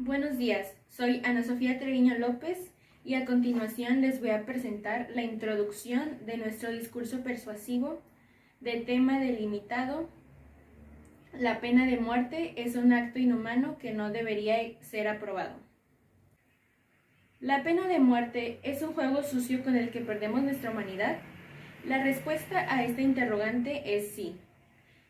Buenos días, soy Ana Sofía Treviño López y a continuación les voy a presentar la introducción de nuestro discurso persuasivo de tema delimitado: la pena de muerte es un acto inhumano que no debería ser aprobado. ¿La pena de muerte es un juego sucio con el que perdemos nuestra humanidad? La respuesta a esta interrogante es sí.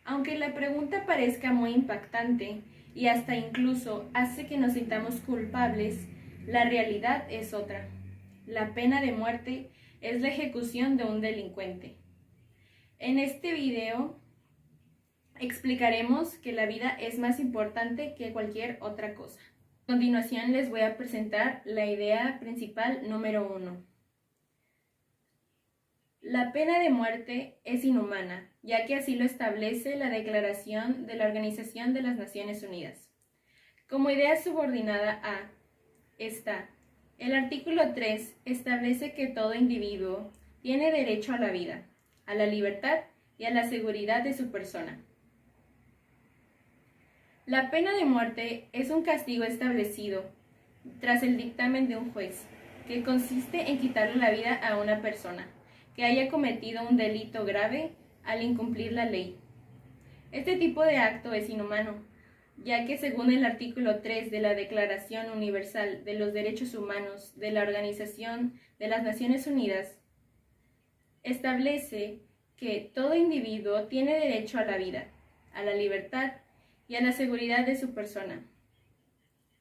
Aunque la pregunta parezca muy impactante y hasta incluso hace que nos sintamos culpables, la realidad es otra. La pena de muerte es la ejecución de un delincuente. En este video explicaremos que la vida es más importante que cualquier otra cosa. A continuación les voy a presentar la idea principal número 1. La pena de muerte es inhumana, ya que así lo establece la Declaración de la Organización de las Naciones Unidas. Como idea subordinada a está, el artículo 3 establece que todo individuo tiene derecho a la vida, a la libertad y a la seguridad de su persona. La pena de muerte es un castigo establecido tras el dictamen de un juez, que consiste en quitarle la vida a una persona que haya cometido un delito grave al incumplir la ley. Este tipo de acto es inhumano, ya que según el artículo 3 de la Declaración Universal de los Derechos Humanos de la Organización de las Naciones Unidas, establece que todo individuo tiene derecho a la vida, a la libertad y a la seguridad de su persona.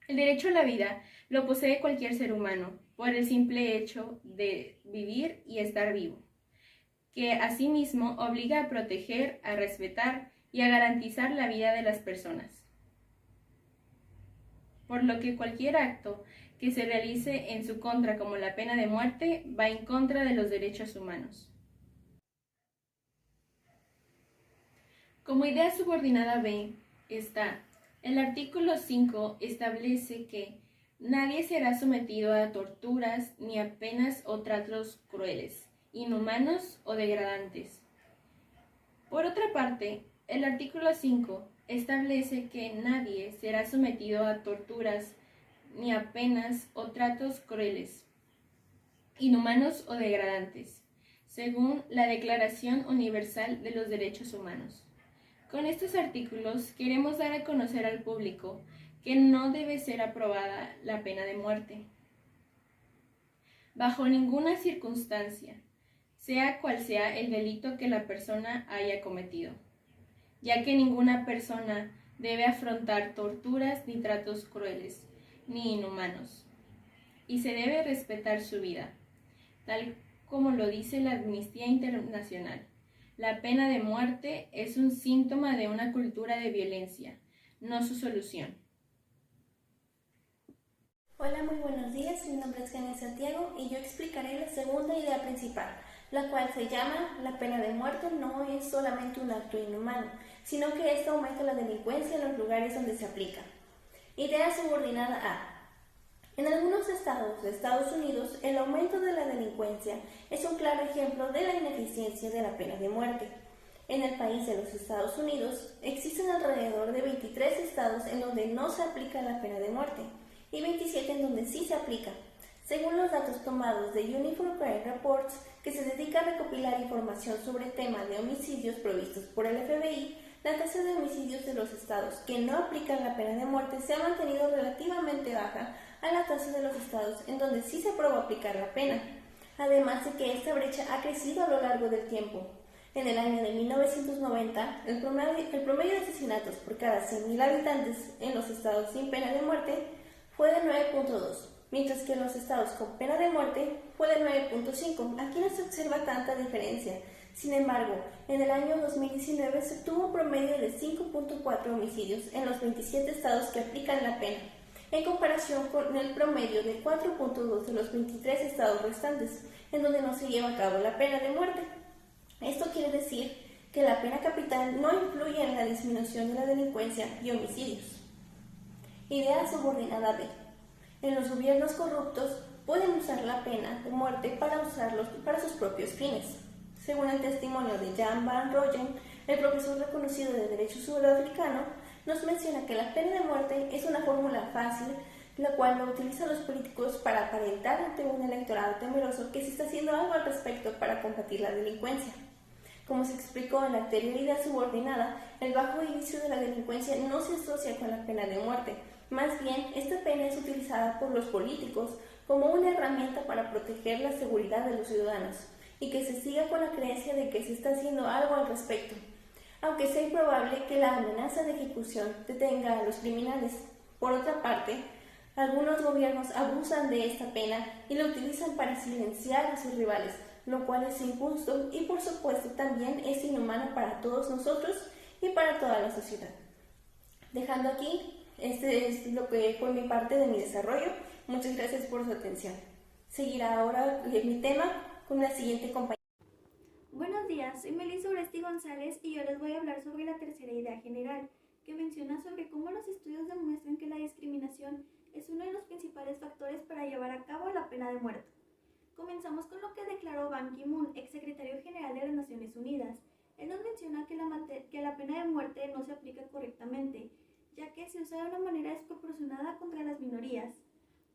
El derecho a la vida lo posee cualquier ser humano por el simple hecho de vivir y estar vivo, que asimismo obliga a proteger, a respetar y a garantizar la vida de las personas. Por lo que cualquier acto que se realice en su contra, como la pena de muerte, va en contra de los derechos humanos. Como idea subordinada B está, el artículo 5 establece que nadie será sometido a torturas ni a penas o tratos crueles, inhumanos o degradantes. Por otra parte, el artículo 5 establece que nadie será sometido a torturas ni a penas o tratos crueles, inhumanos o degradantes, según la Declaración Universal de los Derechos Humanos. Con estos artículos queremos dar a conocer al público que no debe ser aprobada la pena de muerte, bajo ninguna circunstancia, sea cual sea el delito que la persona haya cometido, ya que ninguna persona debe afrontar torturas ni tratos crueles ni inhumanos, y se debe respetar su vida, tal como lo dice la Amnistía Internacional. La pena de muerte es un síntoma de una cultura de violencia, no su solución. Hola, muy buenos días. Mi nombre es Kenia Santiago y yo explicaré la segunda idea principal, la cual se llama: la pena de muerte no es solamente un acto inhumano, sino que esto aumenta la delincuencia en los lugares donde se aplica. Idea subordinada A. En algunos estados de Estados Unidos, el aumento de la delincuencia es un claro ejemplo de la ineficiencia de la pena de muerte. En el país de los Estados Unidos, existen alrededor de 23 estados en donde no se aplica la pena de muerte y 27 en donde sí se aplica. Según los datos tomados de Uniform Crime Reports, que se dedica a recopilar información sobre el tema de homicidios provistos por el FBI, la tasa de homicidios de los estados que no aplican la pena de muerte se ha mantenido relativamente baja a la tasa de los estados en donde sí se aprobó aplicar la pena, además de que esta brecha ha crecido a lo largo del tiempo. En el año de 1990, el promedio de asesinatos por cada 100.000 habitantes en los estados sin pena de muerte fue de 9.2, mientras que en los estados con pena de muerte fue de 9.5. Aquí no se observa tanta diferencia. Sin embargo, en el año 2019 se tuvo un promedio de 5.4 homicidios en los 27 estados que aplican la pena, en comparación con el promedio de 4.2 de los 23 estados restantes, en donde no se lleva a cabo la pena de muerte. Esto quiere decir que la pena capital no influye en la disminución de la delincuencia y homicidios. Idea subordinada B. En los gobiernos corruptos pueden usar la pena de muerte para sus propios fines. Según el testimonio de Jan van Rooyen, el profesor reconocido de Derecho Sudafricano, nos menciona que la pena de muerte es una fórmula fácil la cual lo utilizan los políticos para aparentar ante un electorado temeroso que se está haciendo algo al respecto para combatir la delincuencia. Como se explicó en la anterior idea subordinada, el bajo índice de la delincuencia no se asocia con la pena de muerte. Más bien, esta pena es utilizada por los políticos como una herramienta para proteger la seguridad de los ciudadanos y que se siga con la creencia de que se está haciendo algo al respecto, aunque sea improbable que la amenaza de ejecución detenga a los criminales. Por otra parte, algunos gobiernos abusan de esta pena y la utilizan para silenciar a sus rivales, lo cual es injusto y por supuesto también es inhumano para todos nosotros y para toda la sociedad. Dejando aquí, este es lo que fue mi parte de mi desarrollo. Muchas gracias por su atención. Seguirá ahora mi tema con la siguiente compañera. Buenos días, soy Melissa Uresti González y yo les voy a hablar sobre la tercera idea general, que menciona sobre cómo los estudios demuestran que la discriminación es uno de los principales factores para llevar a cabo la pena de muerte. Comenzamos con lo que declaró Ban Ki-moon, exsecretario general de las Naciones Unidas. Él nos menciona que la pena de muerte no se aplica correctamente, ya que se usa de una manera desproporcionada contra las minorías,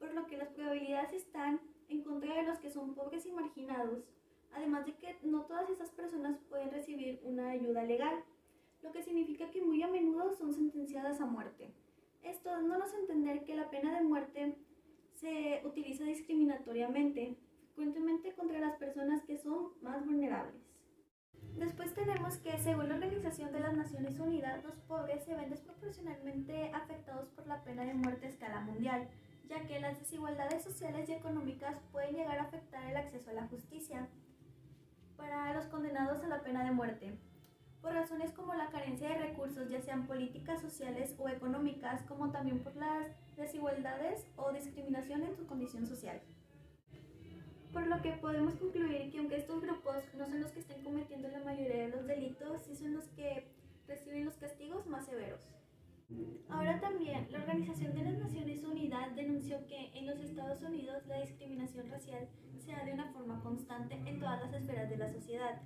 por lo que las probabilidades están en contra de los que son pobres y marginados, además de que no todas esas personas pueden recibir una ayuda legal, lo que significa que muy a menudo son sentenciadas a muerte. Esto dándonos a entender que la pena de muerte se utiliza discriminatoriamente, frecuentemente contra las personas que son más vulnerables. Después tenemos que, según la Organización de las Naciones Unidas, los pobres se ven desproporcionalmente afectados por la pena de muerte a escala mundial, ya que las desigualdades sociales y económicas pueden llegar a afectar el acceso a la justicia para los condenados a la pena de muerte, por razones como la carencia de recursos, ya sean políticas sociales o económicas, como también por las desigualdades o discriminación en su condición social. Por lo que podemos concluir que aunque estos grupos no son los que estén cometiendo la mayoría de los delitos, sí son los que reciben los castigos más severos. Ahora también, la Organización de las Naciones Unidas denunció que en los Estados Unidos la discriminación racial se da de una forma constante en todas las esferas de la sociedad.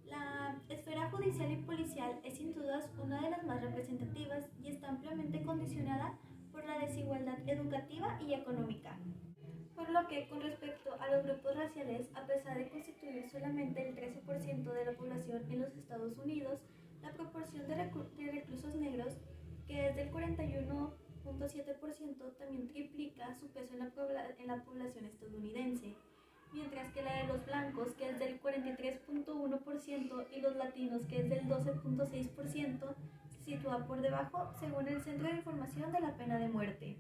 La esfera judicial y policial es sin dudas una de las más representativas y está ampliamente condicionada por la desigualdad educativa y económica. Por lo que, con respecto a los grupos raciales, a pesar de constituir solamente el 13% de la población en los Estados Unidos, la proporción de reclusos negros, que es del 41.7%, también triplica su peso en la población estadounidense, mientras que la de los blancos, que es del 43.1%, y los latinos, que es del 12.6%, se sitúa por debajo según el Centro de Información de la Pena de Muerte.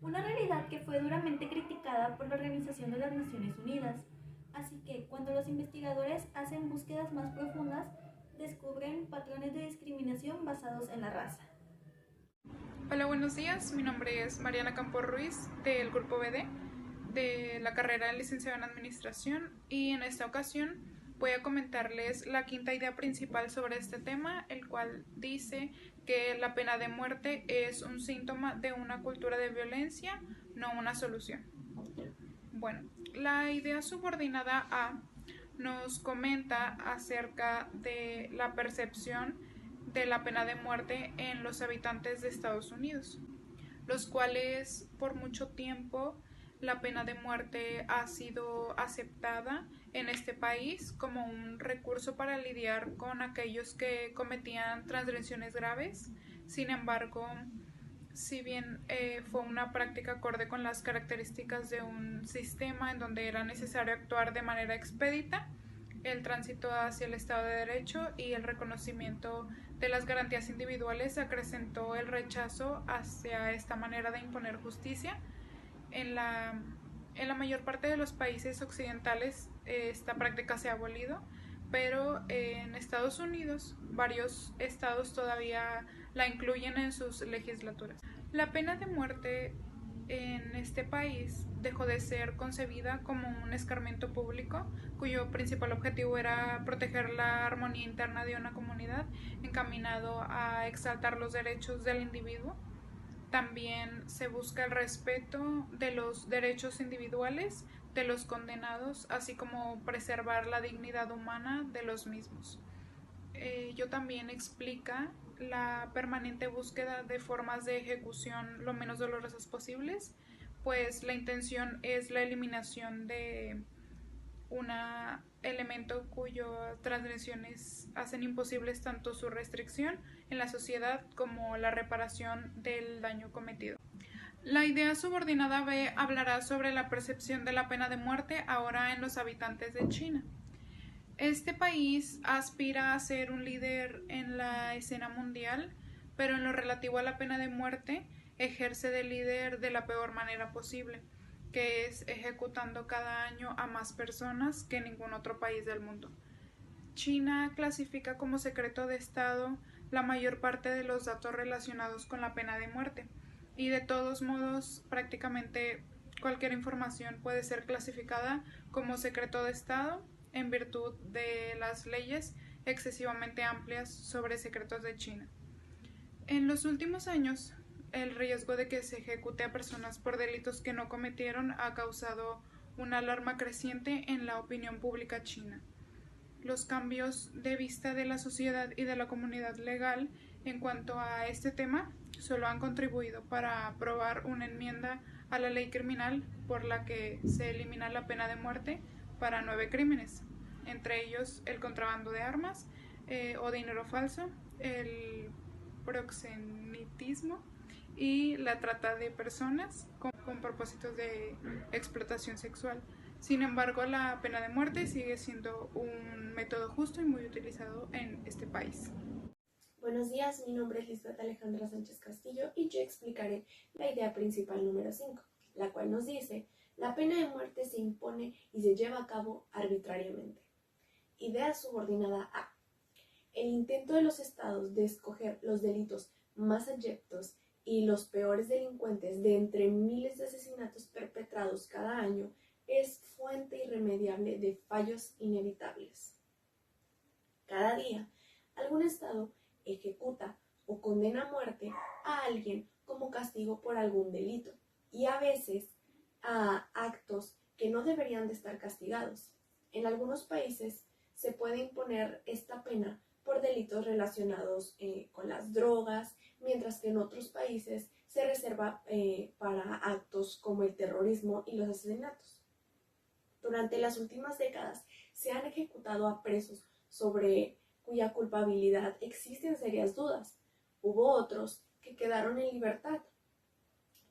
Una realidad que fue duramente criticada por la Organización de las Naciones Unidas. Así que, cuando los investigadores hacen búsquedas más profundas, descubren patrones de discriminación basados en la raza. Hola, buenos días. Mi nombre es Mariana Campos Ruiz, del Grupo BD, de la carrera de licenciado en Administración, y en esta ocasión voy a comentarles la quinta idea principal sobre este tema, el cual dice que la pena de muerte es un síntoma de una cultura de violencia, no una solución. Bueno, la idea subordinada A nos comenta acerca de la percepción de la pena de muerte en los habitantes de Estados Unidos, los cuales por mucho tiempo la pena de muerte ha sido aceptada en este país como un recurso para lidiar con aquellos que cometían transgresiones graves. Sin embargo, si bien fue una práctica acorde con las características de un sistema en donde era necesario actuar de manera expedita, el tránsito hacia el Estado de Derecho y el reconocimiento de las garantías individuales acrecentó el rechazo hacia esta manera de imponer justicia. En la mayor parte de los países occidentales esta práctica se ha abolido, pero en Estados Unidos varios estados todavía la incluyen en sus legislaturas. La pena de muerte en este país dejó de ser concebida como un escarmiento público cuyo principal objetivo era proteger la armonía interna de una comunidad, encaminado a exaltar los derechos del individuo. También se busca el respeto de los derechos individuales de los condenados, así como preservar la dignidad humana de los mismos. Ello también explica la permanente búsqueda de formas de ejecución lo menos dolorosas posibles, pues la intención es la eliminación de un elemento cuyas transgresiones hacen imposibles tanto su restricción en la sociedad como la reparación del daño cometido. La idea subordinada B hablará sobre la percepción de la pena de muerte ahora en los habitantes de China. Este país aspira a ser un líder en la escena mundial, pero en lo relativo a la pena de muerte ejerce de líder de la peor manera posible, que es ejecutando cada año a más personas que ningún otro país del mundo. China clasifica como secreto de Estado la mayor parte de los datos relacionados con la pena de muerte, y de todos modos prácticamente cualquier información puede ser clasificada como secreto de Estado en virtud de las leyes excesivamente amplias sobre secretos de China. En los últimos años, el riesgo de que se ejecute a personas por delitos que no cometieron ha causado una alarma creciente en la opinión pública china. Los cambios de vista de la sociedad y de la comunidad legal en cuanto a este tema solo han contribuido para aprobar una enmienda a la ley criminal por la que se elimina la pena de muerte para 9 crímenes, entre ellos el contrabando de armas o dinero falso, el proxenetismo y la trata de personas con propósitos de explotación sexual. Sin embargo, la pena de muerte sigue siendo un método justo y muy utilizado en este país. Buenos días, mi nombre es Lisbeth Alejandra Sánchez Castillo y yo explicaré la idea principal número 5, la cual nos dice: la pena de muerte se impone y se lleva a cabo arbitrariamente. Idea subordinada A. El intento de los estados de escoger los delitos más abyectos y los peores delincuentes de entre miles de asesinatos perpetrados cada año es fuente irremediable de fallos inevitables. Cada día, algún estado ejecuta o condena a muerte a alguien como castigo por algún delito, y a veces a actos que no deberían de estar castigados. En algunos países se puede imponer esta pena por delitos relacionados con las drogas, mientras que en otros países se reserva para actos como el terrorismo y los asesinatos. Durante las últimas décadas se han ejecutado a presos sobre cuya culpabilidad existen serias dudas. Hubo otros que quedaron en libertad,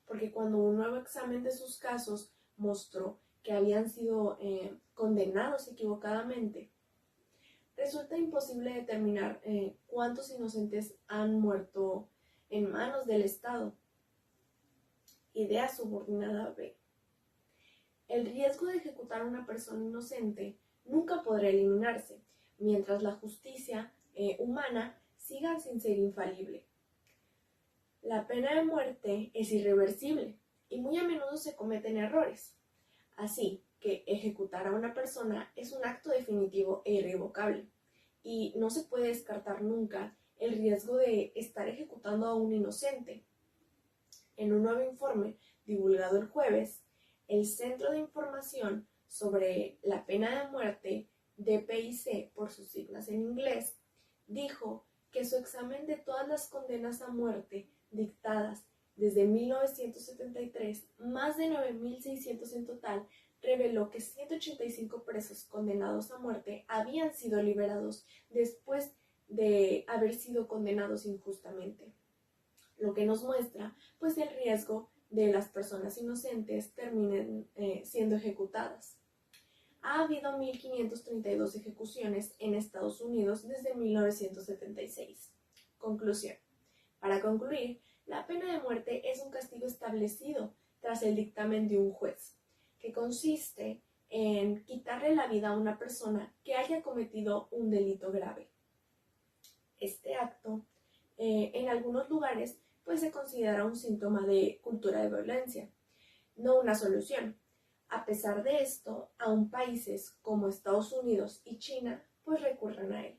porque cuando un nuevo examen de sus casos mostró que habían sido condenados equivocadamente, resulta imposible determinar cuántos inocentes han muerto en manos del Estado. Idea subordinada B. El riesgo de ejecutar a una persona inocente nunca podrá eliminarse, mientras la justicia humana siga sin ser infalible. La pena de muerte es irreversible y muy a menudo se cometen errores. Así que ejecutar a una persona es un acto definitivo e irrevocable, y no se puede descartar nunca el riesgo de estar ejecutando a un inocente. En un nuevo informe divulgado el jueves, el Centro de Información sobre la Pena de Muerte, DPIC por sus siglas en inglés, dijo que su examen de todas las condenas a muerte dictadas desde 1973, más de 9.600 en total, reveló que 185 presos condenados a muerte habían sido liberados después de haber sido condenados injustamente, lo que nos muestra pues el riesgo de las personas inocentes terminen siendo ejecutadas. Ha habido 1.532 ejecuciones en Estados Unidos desde 1976. Conclusión. Para concluir, la pena de muerte es un castigo establecido tras el dictamen de un juez, que consiste en quitarle la vida a una persona que haya cometido un delito grave. Este acto, en algunos lugares, pues se considera un síntoma de cultura de violencia, no una solución. A pesar de esto, aún países como Estados Unidos y China, pues recurren a él.